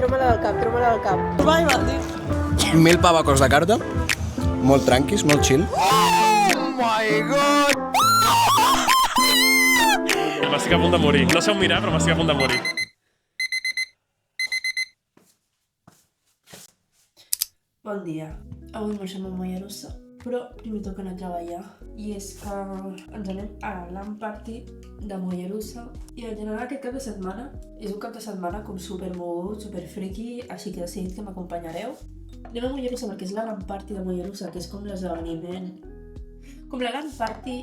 treu-me-la del cap, treu-me-la del cap. Vai, Valdi. 1000 pavacos de carta, molt tranquis, molt chill. Oh my god! M'estic a punt de morir. No sé on mirar, però m'estic a punt de morir. Bon dia. Avui marxem a Mollerussa, però primer toca anar a treballar. I és que ens anem a l'An Party de Mollerussa. I en general aquest cap de setmana és un cap de setmana com super mogut, super friki, així que he decidit que m'acompanyareu. Anem a Mollerussa perquè és la LAN Party de Mollerussa, que és com l'esdeveniment, com la LAN Party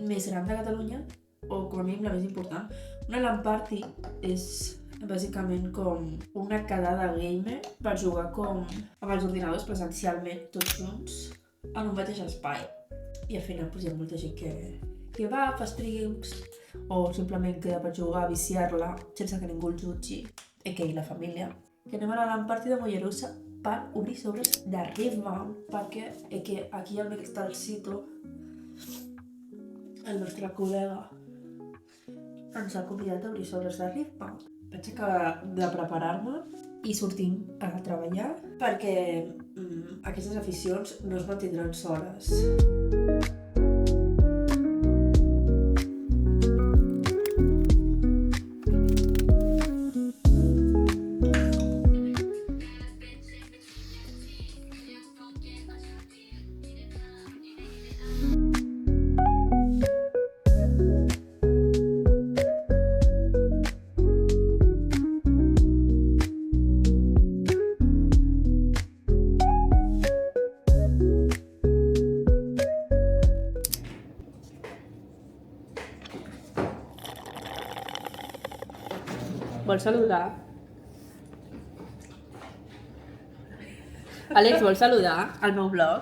més gran de Catalunya, o com a mínim la més important. Una LAN Party és bàsicament com una quedada gamer per jugar com amb els ordinadors presencialment, tots junts, en un mateix espai. I al final hi ha molta gent que va, fa streams, o simplement queda per jugar, viciar-la, sense que ningú el jutgi, que la família. Que anem a la LAN Party de Mollerussa per obrir sobres de Riftbound, perquè aquí al Mextalcito, el nostre col·lega ens ha convidat a obrir sobres de Riftbound. Vaig acabar de preparar-me i sortim a treballar perquè aquestes aficions no es mantindran soles. Vols saludar? Àlex, vols saludar al meu blog?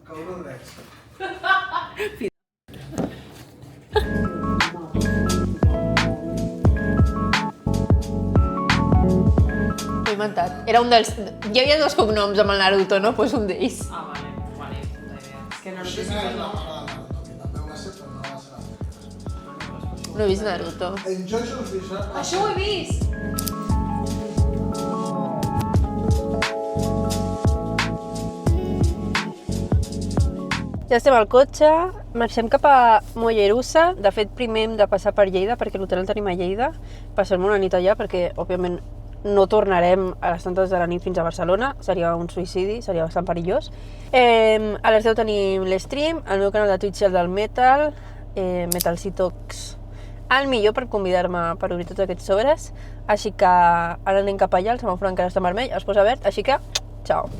Cabrón d'ex. M'ho he inventat. Era un dels... Hi havia dos cognoms amb el Naruto, no? Pues un d'ells. Ah, vale, puta idea. És que Naruto Sí, sí que no, no. No he vist Naruto. Enjoy sus visas. Això ho he vist! Ja estem al cotxe, marxem cap a Mollerussa. De fet, primer hem de passar per Lleida, perquè l'hotel el tenim a Lleida. Passem una nit allà, perquè, òbviament, no tornarem a les tantes de la nit fins a Barcelona. Seria un suïcidi, seria bastant perillós. A les 10 tenim l'stream, el meu canal de Twitch i el del Metal, Metalcitox, el millor per convidar-me per obrir tots aquests sobres. Així que ara anem cap allà, el semàfor encara està en vermell, es posa verd, així que, ciao.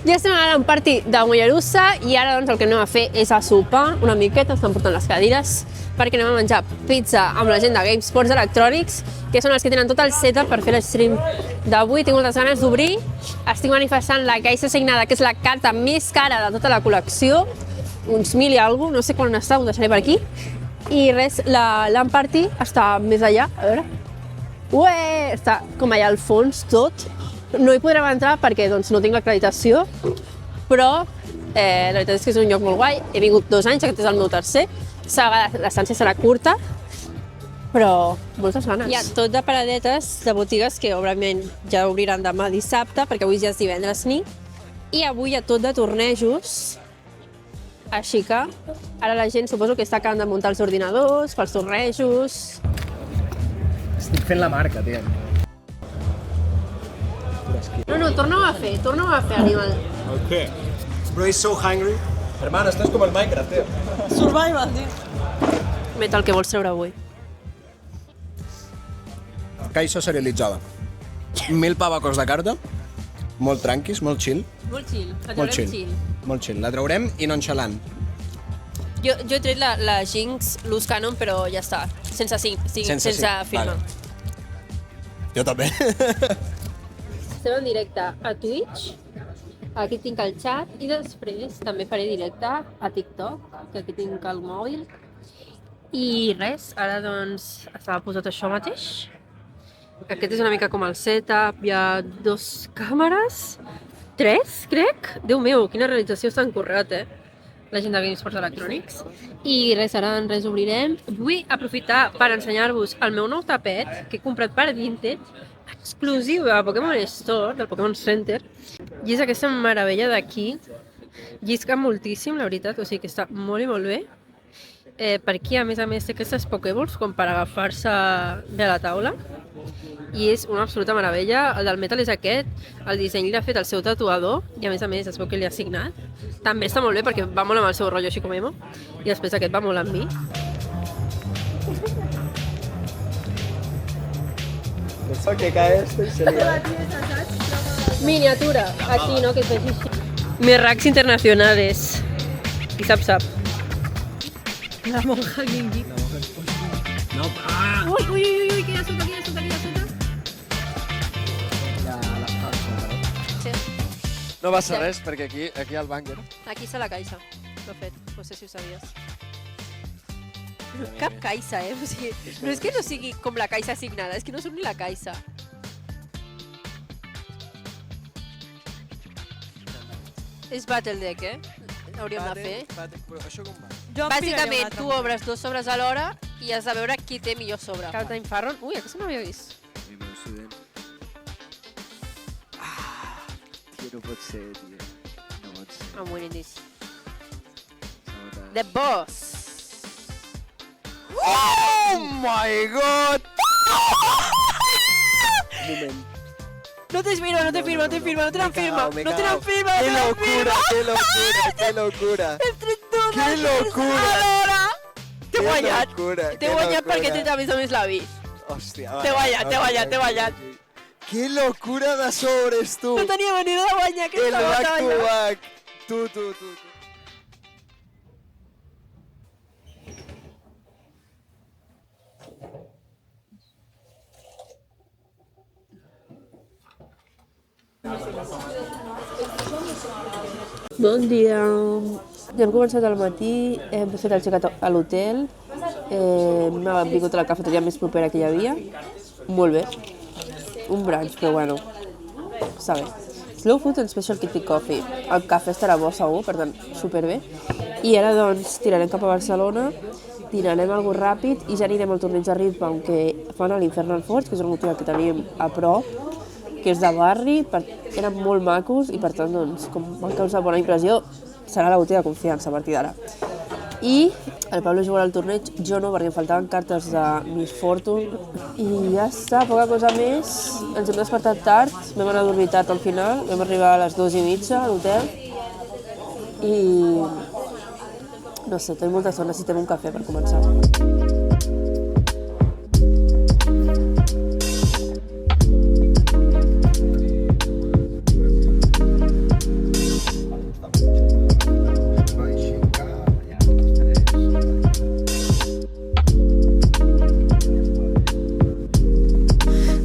Ja estem a la LAN Party de Mollerussa i ara doncs el que anem a fer és a sopar una miqueta, estan portant les cadires, perquè anem a menjar pizza amb la gent de GameSports Electronics, que són els que tenen tot el setup per fer l'stream d'avui. Tinc moltes ganes d'obrir, estic manifestant la caixa signada, que és la carta més cara de tota la col·lecció, uns 1000 i alguna cosa, no sé quan està, ho deixaré per aquí. I res, la LAN Party està més allà, a veure. Ué, està com allà al fons tot. No hi podrem entrar perquè doncs, no tinc l'acreditació, però la veritat és que és un lloc molt guai. He vingut 2 anys, aquest és el meu tercer. L'estància serà curta, però moltes ganes. Hi ha tot de paradetes de botigues que òbviament ja obriran demà dissabte, perquè avui ja és divendres nit. I avui hi ha tot de tornejos, així que ara la gent suposo que està acabant de muntar els ordinadors pels tornejos. Estic fent la marca, tio. No, torna-ho a fer, animal. Ok. Bro is so hungry. Hermano, estás como el Minecraft, tío. Survival, tio. Metal, què vols treure avui? Caixa serialitzada. 1000 pavacos de carta, molt tranquis, molt chill. Molt chill, la Molt traurem chill. chill. Molt chill. La traurem i nonchalant. Jo he tret la Jinx, l'ús Canon, però ja està, sense firma. Vale. Jo també. Estem en directe a Twitch Aquí tinc el xat i després també faré directe a TikTok, que aquí tinc el mòbil. I res, ara doncs estava posat això mateix. Aquest és una mica com el setup, hi ha 2 càmeres, 3 crec. Déu meu, quina realització està encurrat, l'agenda Game Sports Electronics. I res, ara en res obrirem. Vull aprofitar per ensenyar-vos el meu nou tapet que he comprat per Vinted, exclusiu de Pokémon Store, del Pokémon Center. I és aquesta meravella d'aquí. Llisca moltíssim, la veritat, o sigui que està molt i molt bé. Per aquí, a més, té aquestes Pokéballs com per agafar-se bé a la taula. I és una absoluta meravella. El del Metal és aquest, el disseny l'ha fet el seu tatuador i a més es veu que li ha signat. També està molt bé perquè va molt amb el seu rotllo així com emo i després aquest va molt amb mi. Pensaba que cae esto y sería... Miniatura, aquí, no? Que es així. Mis racks internacionales. I sap. La monja Gingy. No, ah! Ui, que hi ha sota, Ya, las palmas. Sí. No passa res, perquè aquí al bànquer... Aquí està la caixa. L'ho fet, no sé si ho sabies. Cap caixa, O sigui, no és que no sigui com la caixa assignada, és que no sóc ni la caixa. És Battle Deck, Hauríem de fer. Però això com va? Bàsicament, tu obres 2 sobres alhora i has de veure qui té millor sobre. Cal Time Farron. Ui, aquesta no l'havia vist. Sí, però sudent. Tio, no pot ser, tio. No pot ser. I'm winning this. Sabotatge. The Boss. Oh my god! Un moment. No te firma, no te tenen firma. ¡Qué locura! ¡Qué locura! T'he guanyat. T'he guanyat perquè te tens a més l'avís. Hòstia, T'he guanyat. ¡Qué locura de sobres, tu! No tenia manera de guanyar El aquesta back to batalla. back. Tu. Bon dia. Ja hem començat al matí, hem fet el check a l'hotel, hem vingut a la cafeteria més propera que hi havia. Molt bé. Un brunch, però bueno, està bé. Slow food and specialty coffee. El cafè estarà bo segur, per tant, superbé. I ara doncs tirarem cap a Barcelona, dinarem alguna ràpid i ja anirem al torneig de Riftbound que fan a l'Infernal Forge, que és una botiga que tenim a prop, que és de barri, eren molt macos i per tant, doncs, com van causar bona impressió, serà la botiga de confiança a partir d'ara. I el Pablo jugarà al torneig, jo no, perquè em faltaven cartes de Miss Fortune. I ja està, poca cosa més. Ens hem despertat tard, vam anar a dormir tard al final, vam arribar a les 2:30 a l'hotel. I no sé, tenim molta son, necessitem un cafè per començar.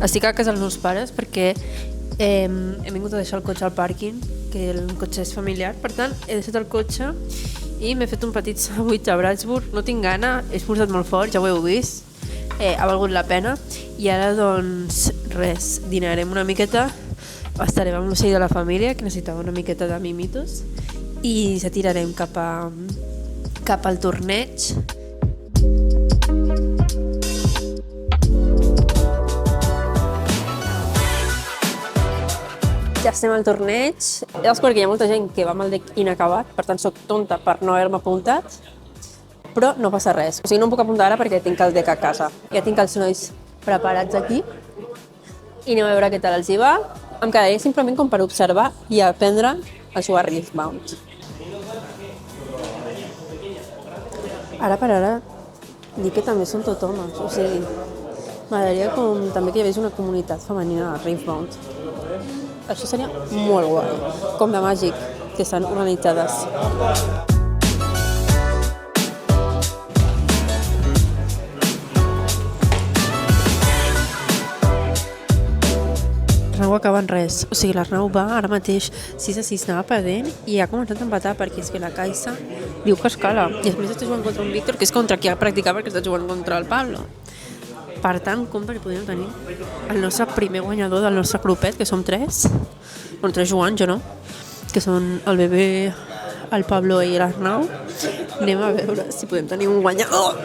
Estic a casa dels meus pares perquè hem vingut a deixar el cotxe al pàrquing, que el cotxe és familiar, per tant he deixat el cotxe i m'he fet un petit sandwich a Bratsburg. No tinc gana, he esforçat molt fort, ja ho heu vist, ha valgut la pena. I ara doncs res, dinarem una miqueta, estarem amb l'ocell de la família, que necessitava una miqueta de mimitos, i ja tirarem cap al torneig. Ja estem al torneig. És perquè hi ha molta gent que va amb el deck inacabat, per tant soc tonta per no haver-me apuntat, però no passa res. O sigui, no em puc apuntar ara perquè tinc el deck a casa. Ja tinc els nois preparats aquí i anem a veure què tal els hi va. Em quedaré simplement com per observar i aprendre a jugar a Riftbound. Ara per ara dic que també són tot homes, o sigui, m'agradaria com també que hi hagués una comunitat femenina a Riftbound. Això seria molt guai, com de màgic, que estan organitzades. ho acaba en res. O sigui, l'Arnau va ara mateix 6-6 anava perdent i ha començat a empatar perquè és que la Caixa diu que escala. I després està jugant contra un Víctor que és contra qui ha practicat perquè està jugant contra el Pablo. Per tant, compte que podríem tenir el nostre primer guanyador del nostre grupet, que som 3. Bueno, 3 jugant, jo no. Que són el bebè, el Pablo i l'Arnau. Anem a veure si podem tenir un guanyador.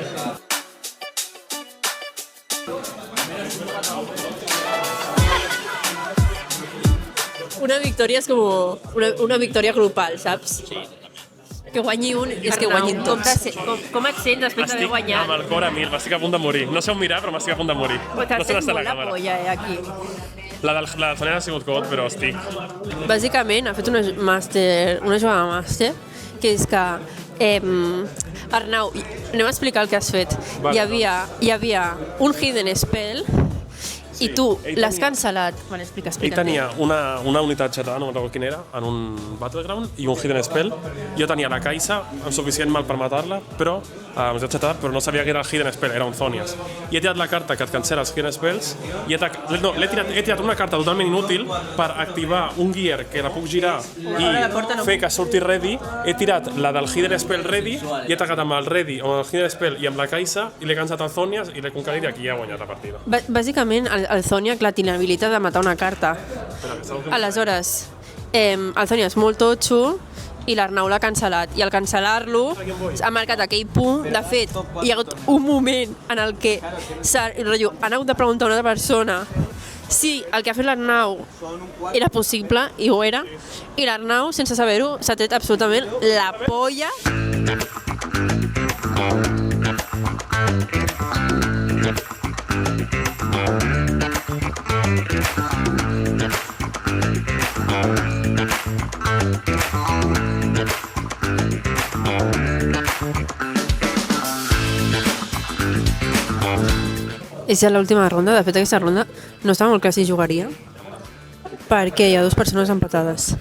Una victòria és com una victòria grupal, saps? Que guanyi un és que guanyin tots. Com et sents després d'haver Estic guanyat? amb el cor a mil, m'estic a punt de morir. No sé on mirar, però m'estic a punt de morir. T'has No sé on fet està molt la la càmera. polla, aquí. La del Sonia ha sigut God, però estic... Bàsicament ha fet una jugada màster, que és que Arnau, anem a explicar el que has fet. Vale. Hi havia un hidden spell i tu ell l'has tenia- cancel·lat. Vale, explica. Ell tenia una unitat xatada, no me'n recordo quina era, en un Battleground i un Hidden Spell. Jo tenia la Caixa amb suficient mal per matar-la, però però no sabia que era el Hidden Spell, era un Zonias. I he tirat la carta que et cancela els Hidden Spells i he tirat una carta totalment inútil per activar un gear que la puc girar i fer que surti ready. He tirat la del Hidden Spell ready i he tacat amb el ready, amb el Hidden Spell i amb la Caixa i l'he cansat al Zonias i l'he conquerit i aquí ja he guanyat la partida. Bàsicament, el Zoniac la tiene habilitat de matar una carta. Aleshores, el Zoniac és molt totxo i l'Arnau l'ha cancel·lat. I al cancel·lar-lo ha marcat aquell punt. De fet, hi ha hagut un moment en el que han hagut de preguntar a una altra persona si el que ha fet l'Arnau era possible, i ho era, i l'Arnau, sense saber-ho, s'ha tret absolutament la polla. És ja l'última ronda. De fet, aquesta ronda no estava molt clar si jugaria perquè hi ha 2 persones empatades.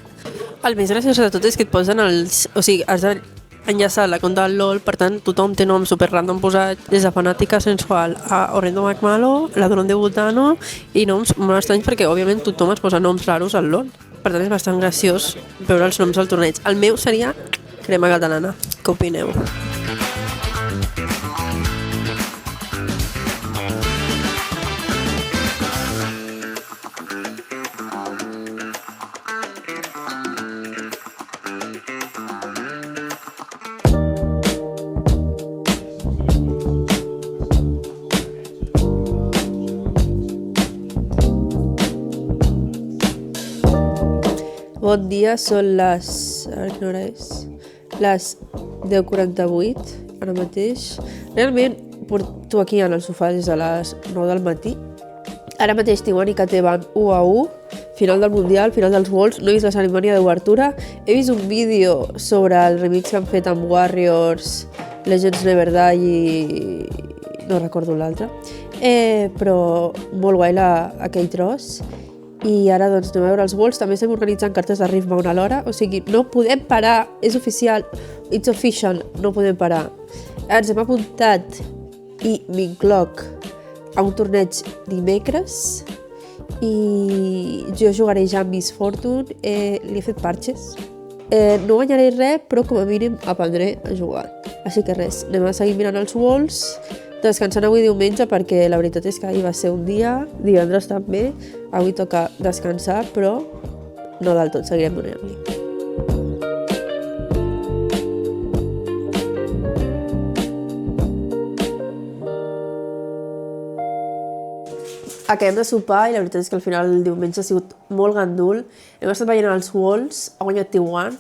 El més graciós de tot és que et posen els... O sigui, has d'enllaçar la compte del LOL, per tant, tothom té noms super random posats, des de Fanàtica Sensual a Orlando McMalo, la Ladrón de Butano, i noms molt estranys perquè, òbviament, tothom es posa noms raros al LOL. Per tant, és bastant graciós veure els noms al torneig. El meu seria Crema Catalana. Què opineu? Bon dia, són les... A veure quina hora és? Les 10:48, ara mateix. Realment, porto aquí en el sofà des de les 9 del matí. Ara mateix Tijuana i KT van 1-1, final del Mundial, final dels Worlds. No he vist la cerimònia d'obertura. He vist un vídeo sobre el remix que han fet amb Warriors, Legends Never Die i... no recordo l'altre. Però molt guai aquell tros. I ara doncs anem a veure els Worlds. També estem organitzant cartes de Riftbound alhora. O sigui, no podem parar, és oficial, it's official, no podem parar. Ens hem apuntat i m'incloc a un torneig dimecres i jo jugaré ja amb Miss Fortune. Li he fet parches. No guanyaré res, però com a mínim aprendré a jugar. Així que res, anem a seguir mirant els Worlds, descansant avui diumenge perquè la veritat és que ahir va ser un dia, divendres també, avui toca descansar, però no del tot, seguirem donant-li. Acabem de sopar i la veritat és que al final el diumenge ha sigut molt gandul. Hem estat veient els Worlds, ha guanyat Tijuana,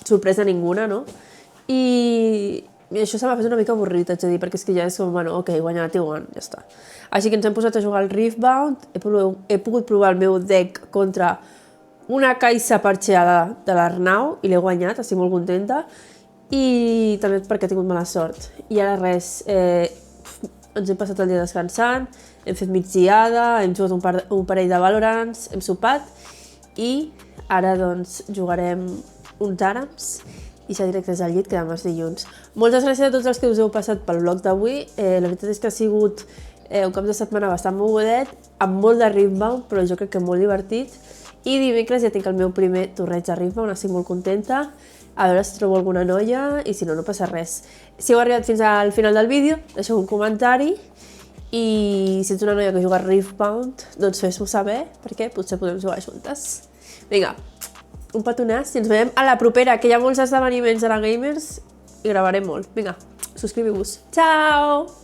sorpresa ninguna, no? I això se m'ha fet una mica avorrit, haig de dir, perquè és que ja és com, bueno, ok, guanyar Tijuana, ja està. Així que ens hem posat a jugar al Riftbound, he pogut provar el meu deck contra una caixa parxeada de l'Arnau i l'he guanyat, estic molt contenta, i també perquè he tingut mala sort. I ara res, ens hem passat el dia descansant, hem fet migdiada, hem jugat un parell de Valorants, hem sopat i ara doncs jugarem uns àrams i ja directes al llit, que demà és dilluns. Moltes gràcies a tots els que us heu passat pel vlog d'avui. La veritat és que ha sigut un cap de setmana bastant mogudet, amb molt de Riftbound, però jo crec que molt divertit. I dimecres ja tinc el meu primer torneig de Riftbound, estic molt contenta. A veure si trobo alguna noia i si no, no passa res. Si heu arribat fins al final del vídeo, deixeu un comentari i si ets una noia que juga a Riftbound, doncs fes-m'ho saber, perquè potser podem jugar juntes. Vinga, un petonàs i ens veiem a la propera, que hi ha molts esdeveniments a la Gamers i gravarem molt. Vinga, subscriviu-vos. Ciao!